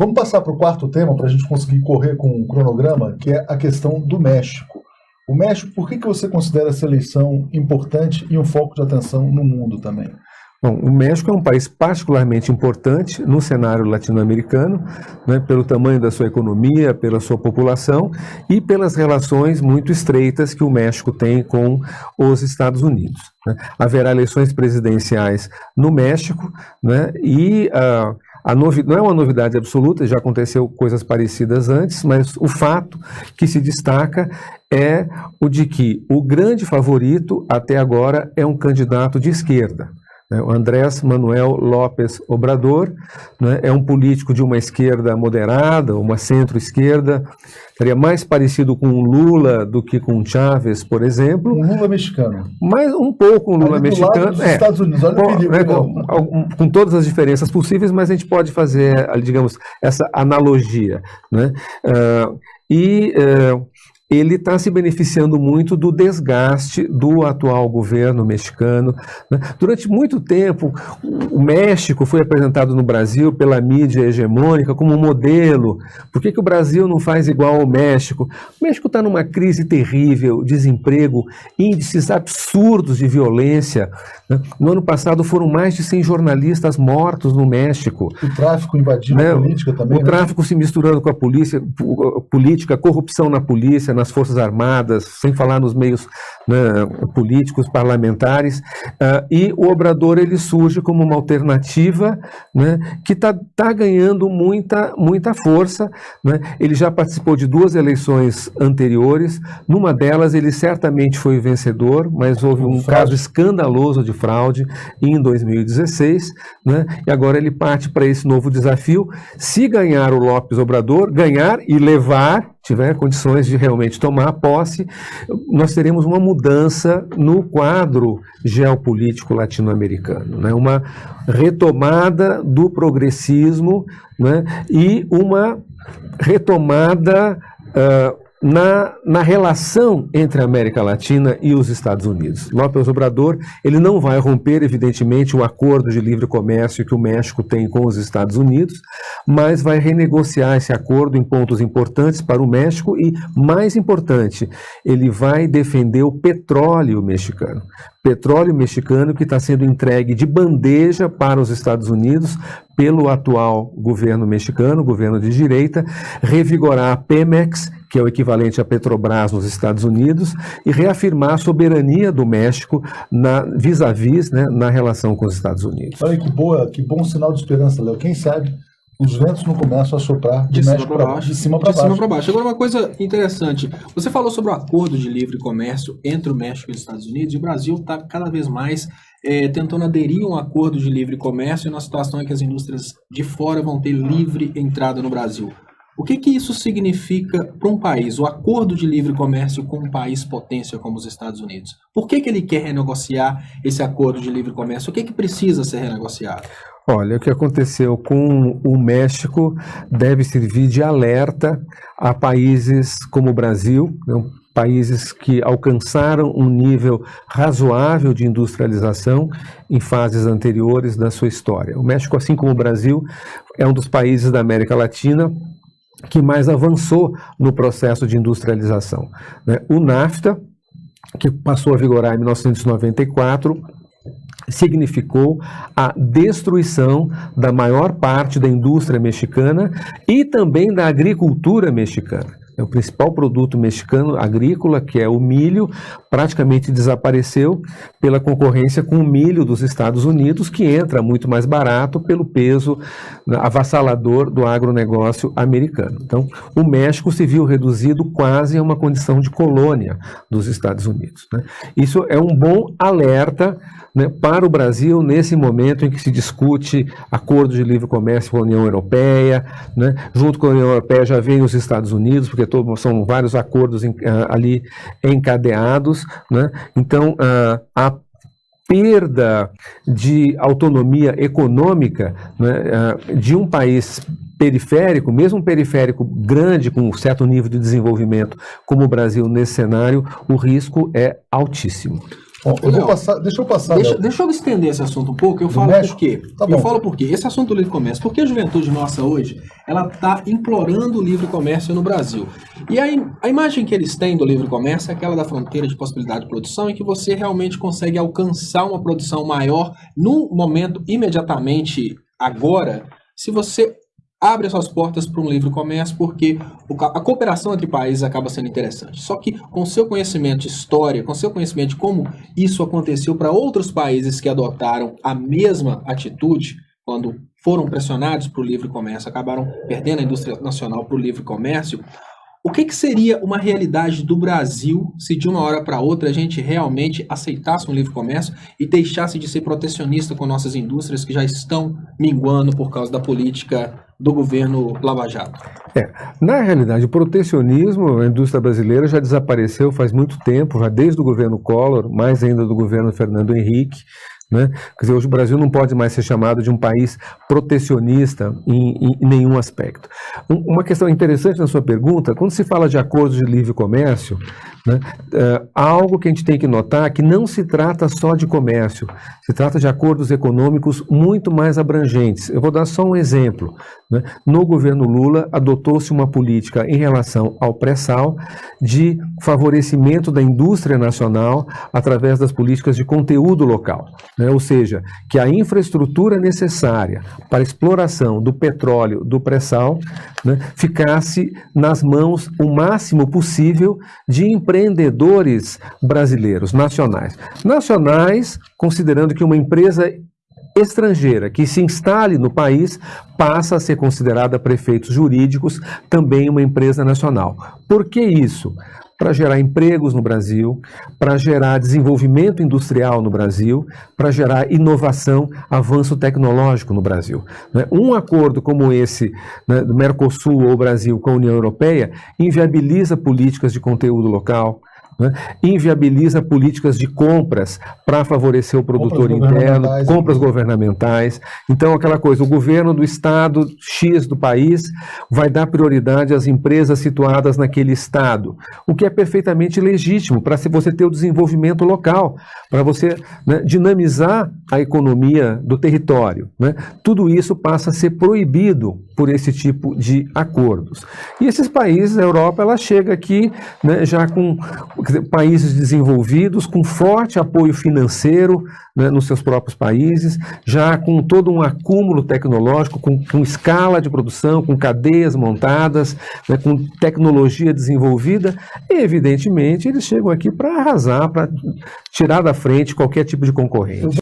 Vamos passar para o quarto tema para a gente conseguir correr com o cronograma, que é a questão do México. O México, por que você considera essa eleição importante e um foco de atenção no mundo também? Bom, o México é um país particularmente importante no cenário latino-americano, né, pelo tamanho da sua economia, pela sua população e pelas relações muito estreitas que o México tem com os Estados Unidos, né. Haverá eleições presidenciais no México, né, e não é uma novidade absoluta, já aconteceu coisas parecidas antes, mas o fato que se destaca é o de que o grande favorito até agora é um candidato de esquerda. O Andrés Manuel López Obrador, né, é um político de uma esquerda moderada, uma centro-esquerda, seria mais parecido com o Lula do que com o Chávez, por exemplo. Um Lula mexicano. Mas um pouco um Lula mexicano. Dos Estados Unidos, olha o perigo. Com todas as diferenças possíveis, mas a gente pode fazer, digamos, essa analogia, né? Ele está se beneficiando muito do desgaste do atual governo mexicano, né? Durante muito tempo, o México foi apresentado no Brasil pela mídia hegemônica como um modelo. Por que o Brasil não faz igual ao México? O México está numa crise terrível, desemprego, índices absurdos de violência, né? No ano passado foram mais de 100 jornalistas mortos no México. O tráfico invadindo a política também. O tráfico se misturando com a política, corrupção na polícia, nas Forças Armadas, sem falar nos meios, né, políticos, parlamentares, e o Obrador ele surge como uma alternativa, né, que está ganhando muita força, né. Ele já participou de 2 eleições anteriores, numa delas ele certamente foi vencedor, mas houve um caso escandaloso de fraude em 2016, né, e agora ele parte para esse novo desafio. Se ganhar o López Obrador, ganhar e levar, tiver condições de realmente tomar posse, nós teremos uma mudança no quadro geopolítico latino-americano, né? Uma retomada do progressismo, né? E uma retomada na relação entre a América Latina e os Estados Unidos. López Obrador, ele não vai romper, evidentemente, o acordo de livre comércio que o México tem com os Estados Unidos, mas vai renegociar esse acordo em pontos importantes para o México e, mais importante, ele vai defender o petróleo mexicano. Petróleo mexicano que está sendo entregue de bandeja para os Estados Unidos pelo atual governo mexicano, governo de direita, revigorar a Pemex, que é o equivalente à Petrobras nos Estados Unidos, e reafirmar a soberania do México vis-à-vis, né, na relação com os Estados Unidos. Olha que bom sinal de esperança, Léo. Quem sabe os ventos não começam a soprar de cima para baixo. Agora, uma coisa interessante. Você falou sobre o acordo de livre comércio entre o México e os Estados Unidos, e o Brasil está cada vez mais tentando aderir a um acordo de livre comércio na situação em que as indústrias de fora vão ter livre entrada no Brasil. O que isso significa para um país, o acordo de livre comércio com um país potência como os Estados Unidos? Por que ele quer renegociar esse acordo de livre comércio? O que precisa ser renegociado? Olha, o que aconteceu com o México deve servir de alerta a países como o Brasil, né, países que alcançaram um nível razoável de industrialização em fases anteriores da sua história. O México, assim como o Brasil, é um dos países da América Latina que mais avançou no processo de industrialização, né? O NAFTA, que passou a vigorar em 1994, significou a destruição da maior parte da indústria mexicana e também da agricultura mexicana. O principal produto mexicano agrícola, que é o milho, praticamente desapareceu pela concorrência com o milho dos Estados Unidos, que entra muito mais barato pelo peso avassalador do agronegócio americano. Então, o México se viu reduzido quase a uma condição de colônia dos Estados Unidos, né? Isso é um bom alerta, né, para o Brasil nesse momento em que se discute acordo de livre comércio com a União Europeia, né? Junto com a União Europeia já vem os Estados Unidos, porque são vários acordos ali encadeados, né? Então, a perda de autonomia econômica, né, de um país periférico, mesmo um periférico grande, com um certo nível de desenvolvimento, como o Brasil nesse cenário, o risco é altíssimo. Bom, eu vou passar, deixa eu passar. Deixa eu estender esse assunto um pouco. Eu falo por quê. Eu falo por quê. Esse assunto do livre comércio, porque a juventude nossa hoje, ela está implorando o livre comércio no Brasil. E a imagem que eles têm do livre comércio é aquela da fronteira de possibilidade de produção, em que você realmente consegue alcançar uma produção maior no momento imediatamente agora, se você abre as suas portas para um livre comércio, porque a cooperação entre países acaba sendo interessante. Só que com seu conhecimento de história, com seu conhecimento de como isso aconteceu para outros países que adotaram a mesma atitude, quando foram pressionados para o livre comércio, acabaram perdendo a indústria nacional para o livre comércio, o que seria uma realidade do Brasil se de uma hora para outra a gente realmente aceitasse um livre comércio e deixasse de ser protecionista com nossas indústrias que já estão minguando por causa da política do governo Lava Jato? Na realidade, o protecionismo, a indústria brasileira já desapareceu faz muito tempo, já desde o governo Collor, mais ainda do governo Fernando Henrique. Né? Quer dizer, hoje o Brasil não pode mais ser chamado de um país protecionista em nenhum aspecto. Uma questão interessante na sua pergunta, quando se fala de acordos de livre comércio, né, há algo que a gente tem que notar que não se trata só de comércio, se trata de acordos econômicos muito mais abrangentes. Eu vou dar só um exemplo. Né? No governo Lula, adotou-se uma política em relação ao pré-sal de favorecimento da indústria nacional através das políticas de conteúdo local. Ou seja, que a infraestrutura necessária para a exploração do petróleo do pré-sal, né, ficasse nas mãos o máximo possível de empreendedores brasileiros, nacionais. Nacionais, considerando que uma empresa estrangeira que se instale no país passa a ser considerada para efeitos jurídicos também uma empresa nacional. Por que isso? Para gerar empregos no Brasil, para gerar desenvolvimento industrial no Brasil, para gerar inovação, avanço tecnológico no Brasil. Um acordo como esse, né, do Mercosul ou Brasil com a União Europeia inviabiliza políticas de conteúdo local, né, inviabiliza políticas de compras para favorecer o produtor interno, compras governamentais. Então, aquela coisa, o governo do estado X do país vai dar prioridade às empresas situadas naquele estado, o que é perfeitamente legítimo para você ter o desenvolvimento local, para você, né, dinamizar a economia do território. Né? Tudo isso passa a ser proibido por esse tipo de acordos. E esses países, a Europa, ela chega aqui, né, já com países desenvolvidos, com forte apoio financeiro, né, nos seus próprios países, já com todo um acúmulo tecnológico, com escala de produção, com cadeias montadas, né, com tecnologia desenvolvida, e evidentemente eles chegam aqui para arrasar, para tirar da frente qualquer tipo de concorrente.